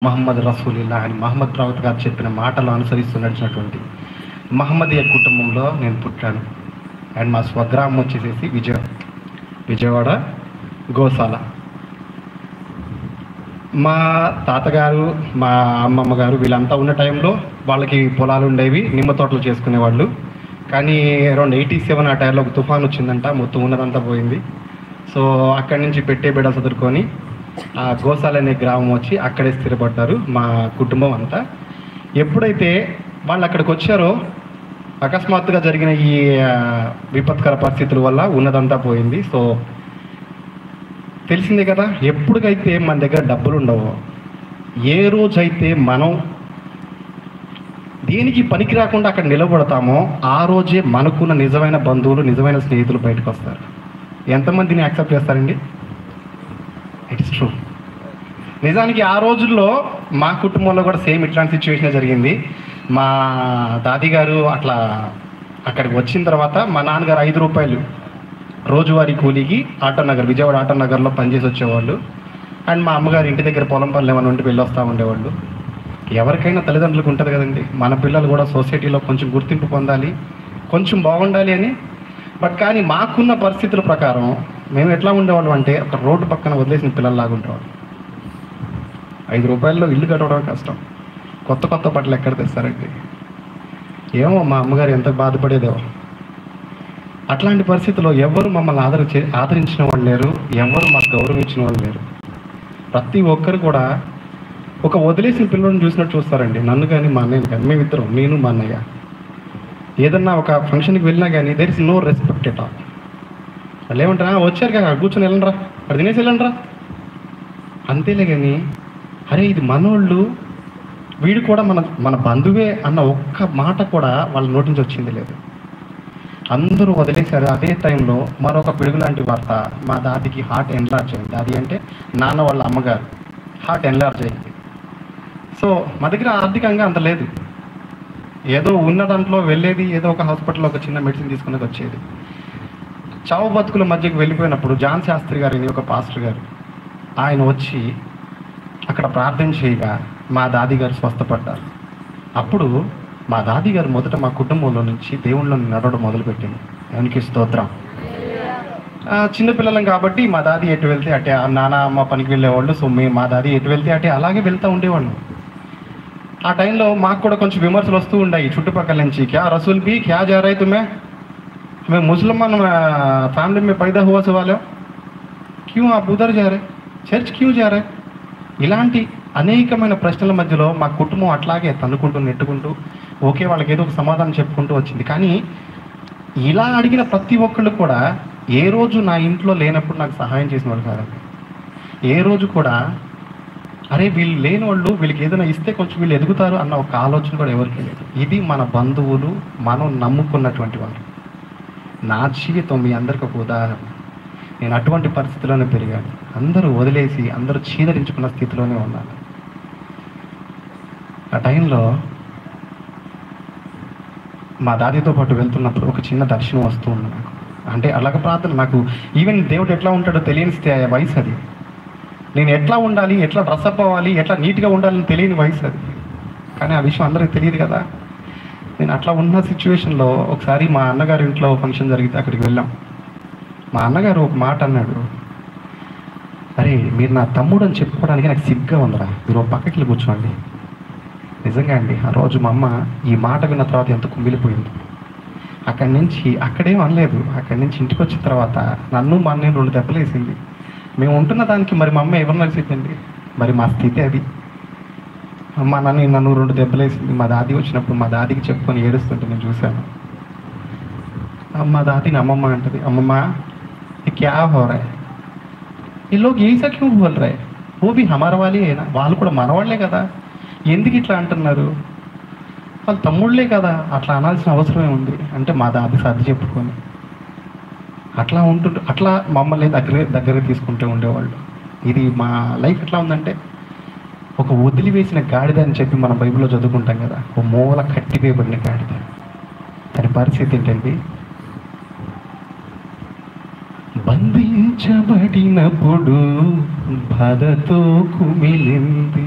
మహమ్మద్ రసూలుల్లా అని మహమ్మద్ ప్రవక్త గారు చెప్పిన మాటలు అనుసరిస్తూ నడిచినటువంటి మహమ్మదీయ కుటుంబంలో నేను పుట్టాను. అండ్ మా స్వగ్రామం వచ్చేసేసి విజయవాడ గోశాల. మా తాతగారు, మా అమ్మమ్మ గారు వీళ్ళంతా ఉన్న టైంలో వాళ్ళకి పొలాలు ఉండేవి, నిమ్మ తోటలు చేసుకునేవాళ్ళు. కానీ అరౌండ్ 87 ఆ టైంలో ఒక తుఫాన్ వచ్చిందంట, మొత్తం ఉన్నదంతా పోయింది. సో అక్కడి నుంచి పెట్టే బిడ్డ చదువుకొని ఆ గోశాల అనే గ్రామం వచ్చి అక్కడే స్థిరపడ్డారు మా కుటుంబం అంతా. ఎప్పుడైతే వాళ్ళు అక్కడికి వచ్చారో అకస్మాత్తుగా జరిగిన ఈ విపత్కర పరిస్థితుల వల్ల ఉన్నదంతా పోయింది. సో తెలిసిందే కదా, ఎప్పుడైతే మన దగ్గర డబ్బులు ఉండవో, ఏ రోజైతే మనం దేనికి పనికి రాకుండా అక్కడ నిలబడతామో ఆ రోజే మనకున్న నిజమైన బంధువులు, నిజమైన స్నేహితులు బయటకు వస్తారు. ఎంతమందిని యాక్సెప్ట్ చేస్తారండి? It is true. నిజానికి ఆ రోజుల్లో మా కుటుంబంలో కూడా సేమ్ ఇట్లాంటి సిచ్యువేషన్ జరిగింది. మా దాది గారు అట్లా అక్కడికి వచ్చిన తర్వాత మా నాన్నగారు 5 రూపాయలు రోజువారీ కూలీకి విజయవాడ ఆటో నగర్లో పనిచేసి వచ్చేవాళ్ళు. అండ్ మా అమ్మగారు ఇంటి దగ్గర పొలం పనులు ఏమైనా ఉంటే వెళ్ళి వస్తూ ఉండేవాళ్ళు. ఎవరికైనా తల్లిదండ్రులకు ఉంటుంది కదండి, మన పిల్లలు కూడా సొసైటీలో కొంచెం గుర్తింపు పొందాలి, కొంచెం బాగుండాలి అని. బట్ కానీ మాకున్న పరిస్థితుల ప్రకారం మేము ఎట్లా ఉండేవాళ్ళం అంటే, ఒక రోడ్డు పక్కన వదిలేసిన పిల్లల్లాగా ఉండేవాళ్ళు. 5 రూపాయల్లో ఇల్లు కట్టడం కష్టం, కొత్త బట్టలు ఎక్కడ తెస్తారండి? ఏమో మా అమ్మగారు ఎంత బాధపడేదో. అట్లాంటి పరిస్థితుల్లో ఎవరు మమ్మల్ని ఆదరించిన వాళ్ళు లేరు, ఎవరు మాకు గౌరవం ఇచ్చిన వాళ్ళు లేరు. ప్రతి ఒక్కరు కూడా ఒక వదిలేసిన పిల్లలను చూసినట్టు చూస్తారండి, నన్ను కానీ మా అన్నయ్యని కానీ. మేమిద్దరం, నేను మా అన్నయ్య, ఏదన్నా ఒక ఫంక్షన్కి వెళ్ళినా కానీ there is no respect at all. వాళ్ళు ఏమంటారా, వచ్చారు కదా కూర్చొని వెళ్ళండిరా, అది తినేసి వెళ్ళండిరా అంతేలే. కానీ అరే ఇది మనోళ్ళు, వీడు కూడా మన బంధువే అన్న ఒక్క మాట కూడా వాళ్ళ నోటి నుంచి వచ్చింది లేదు. అందరూ వదిలేశారు. అదే టైంలో మరొక పిడుగు లాంటి వార్త, మా దాదికి హార్ట్ ఎన్లార్జ్ అయింది. అది అంటే నాన్న వాళ్ళ అమ్మగారు హార్ట్ ఎన్లార్జ్ అయింది. సో మా దగ్గర ఆర్థికంగా అంత లేదు, ఏదో ఉన్న దాంట్లో వెళ్ళేది, ఏదో ఒక హాస్పిటల్లో ఒక చిన్న మెడిసిన్ తీసుకునేది వచ్చేది. చావు బతుకుల మధ్యకి వెళ్ళిపోయినప్పుడు జాన్ శాస్త్రి గారిని ఒక పాస్టర్ గారు ఆయన వచ్చి అక్కడ ప్రార్థన చేయగా మా దాది గారు స్వస్థపడ్డారు. అప్పుడు మా దాది గారు మొదట మా కుటుంబంలో నుంచి దేవుళ్ళని నడవడం మొదలుపెట్టింది. దేవునికి స్తోత్రం. చిన్నపిల్లలం కాబట్టి మా దాది ఎటు వెళ్తే అటే, నాన్న అమ్మ పనికి వెళ్ళేవాళ్ళు. సో మా దాది ఎటు వెళ్తే అటే అలాగే వెళ్తూ ఉండేవాళ్ళు. ఆ టైంలో మాకు కూడా కొంచెం విమర్శలు వస్తూ ఉన్నాయి చుట్టుపక్కల నుంచి. క్యా రసూల్ బి క్యా జా రహే తుమ్మే, मैं मुसलमान फैमिली में पैदा हुआ सवाल है, क्यों आप उधर जा रहे, చర్చ్ క్యూ जा रहे. ఇలాంటి అనేకమైన ప్రశ్నల మధ్యలో మా కుటుంబం అట్లాగే తన్నుకుంటూ నెట్టుకుంటూ ఓకే వాళ్ళకి ఏదో ఒక సమాధానం చెప్పుకుంటూ వచ్చింది. కానీ ఇలా అడిగిన ప్రతి ఒక్కళ్ళు కూడా ఏ రోజు నా ఇంట్లో లేనప్పుడు నాకు సహాయం చేసిన వాళ్ళు కాదండి. ఏ రోజు కూడా అరే వీళ్ళు లేని వాళ్ళు, వీళ్ళకి ఏదైనా ఇస్తే కొంచెం వీళ్ళు ఎదుగుతారు అన్న ఒక ఆలోచన కూడా ఎవరికీ లేదు. ఇది మన బంధువులు, మనం నమ్ముకున్నటువంటి వాళ్ళు. నా జీవితం మీ అందరికి ఒక ఉదాహరణ. నేను అటువంటి పరిస్థితిలోనే పెరిగాను. అందరూ వదిలేసి అందరూ చీదరించుకున్న స్థితిలోనే ఉన్నాను. ఆ టైంలో మా దాదితో పాటు వెళ్తున్నప్పుడు ఒక చిన్న దర్శనం వస్తూ ఉంది నాకు. అంటే అలాగ ప్రార్థన, నాకు ఈవెన్ దేవుడు ఎట్లా ఉంటాడో తెలియని వయసు అది. నేను ఎట్లా ఉండాలి, ఎట్లా డ్రెస్అప్ అవ్వాలి, ఎట్లా నీట్గా ఉండాలని తెలియని వయసు అది. కానీ ఆ విషయం అందరికీ తెలియదు కదా. నేను అట్లా ఉన్న సిచ్యువేషన్లో ఒకసారి మా అన్నగారి ఇంట్లో ఫంక్షన్ జరిగితే అక్కడికి వెళ్ళాం. మా అన్నగారు ఒక మాట అన్నాడు, అరే మీరు నా తమ్ముడు అని చెప్పుకోవడానికి నాకు సిగ్గా ఉందిరా, మీరు పక్కకి వెళ్ళి కూర్చోండి. నిజంగా అండి, ఆ రోజు మా అమ్మ ఈ మాట విన్న తర్వాత ఎంత కుమిలిపోయింది. అక్కడి నుంచి అక్కడేం అనలేదు, అక్కడి నుంచి ఇంటికి వచ్చిన తర్వాత నన్ను మా అన్నయ్య 2 దెబ్బలు వేసింది. మేము ఉంటున్న దానికి మరి మా అమ్మ ఎవరు నడిచిందండి, మరి మా స్థితి అది. మా నన్ను 2 దెబ్బలు వేసింది. మా దాది వచ్చినప్పుడు మా దాదికి చెప్పుకొని ఏడుస్తుంటే నేను చూశాను. మా దాదిని అమ్మమ్మ అంటది, అమ్మమ్మ క్యా హో రా, ఈ లోగ్ ఏసా క్యూ బోల్ రా, ఓ బి హమారా వాలే అయినా, వాళ్ళు కూడా మనవాళ్లే కదా, ఎందుకు ఇట్లా అంటున్నారు, వాళ్ళు తమ్ముళ్ళే కదా, అట్లా అనాల్సిన అవసరమే ఉంది అంటే మా దాది సర్ది చెప్పుకొని అట్లా అట్లా మమ్మల్ని దగ్గర తీసుకుంటూ ఉండేవాళ్ళు. ఇది మా లైఫ్ ఎట్లా ఉందంటే, ఒక వదిలివేసిన గాడిద అని చెప్పి మనం బైబిల్లో చదువుకుంటాం కదా, ఒక మూల కట్టివేయబడిన గాడిద. దాని పరిస్థితి ఏంటండి, బంధించబడినప్పుడు బాధతో కుమిలింది.